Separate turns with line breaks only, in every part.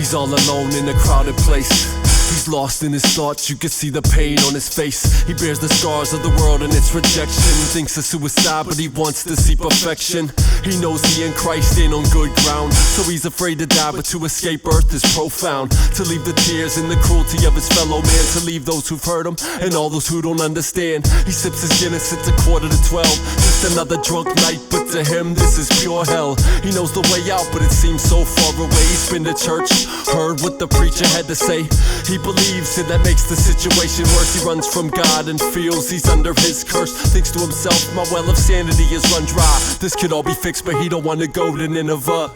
He's all alone in a crowded place. He's lost in his thoughts, you can see the pain on his face. He bears the scars of the world and its rejection. Thinks of suicide, but he wants to see perfection. He knows he and Christ ain't on good ground, so he's afraid to die, but to escape earth is profound. To leave the tears and the cruelty of his fellow man, to leave those who've hurt him and all those who don't understand. He sips his Guinness, it's 11:45, just another drunk night, but to him this is pure hell. He knows the way out, but it seems so far away. He's been to church, heard what the preacher had to say. He believes it, that makes the situation worse. He runs from God and feels he's under his curse. Thinks to himself, my well of sanity is run dry. This could all be fixed, but he don't want to go to Nineveh.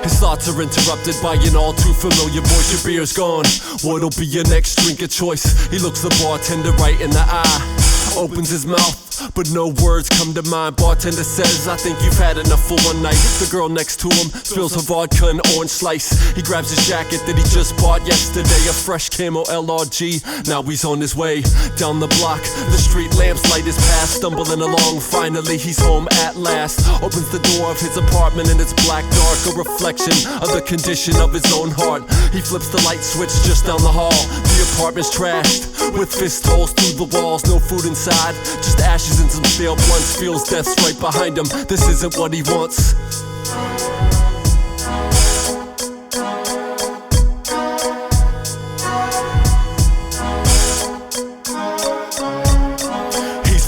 His thoughts are interrupted by an all too familiar voice. Your beer's gone, what'll be your next drink of choice? He looks the bartender right in the eye, opens his mouth, but no words come to mind. Bartender says, I think you've had enough for one night. The girl next to him spills her vodka and orange slice. He grabs his jacket that he just bought yesterday, a fresh camo LRG. Now he's on his way down the block. The street lamps light his path, stumbling along. Finally he's home at last. Opens the door of his apartment and it's black dark, a reflection of the condition of his own heart. He flips the light switch just down the hall. The apartment's trashed, with fist holes through the walls. No food inside, just ashes and some stale blunts. Feels death's right behind him, this isn't what he wants.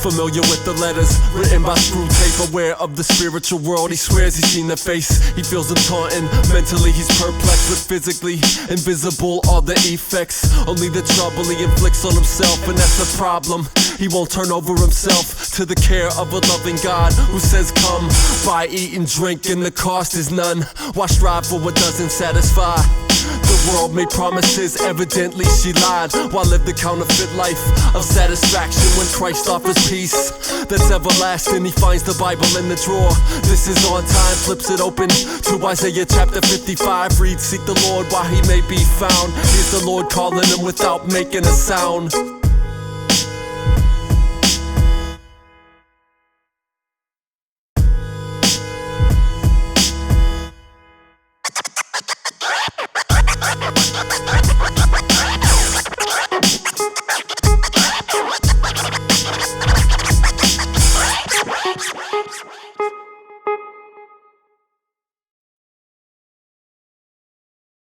Familiar with the letters written by Screw Tape, aware of the spiritual world. He swears he's seen the face, he feels them taunting. Mentally he's perplexed, but physically invisible all the effects. Only the trouble he inflicts on himself, and that's the problem. He won't turn over himself to the care of a loving God who says come, buy, eat and drink, and the cost is none. Why strive for what doesn't satisfy? The world made promises, evidently she lied. Why live the counterfeit life of satisfaction when Christ offers peace that's everlasting? He finds the Bible in the drawer. This is on time, flips it open to Isaiah chapter 55. Read, seek the Lord while he may be found. Here's the Lord calling him without making a sound.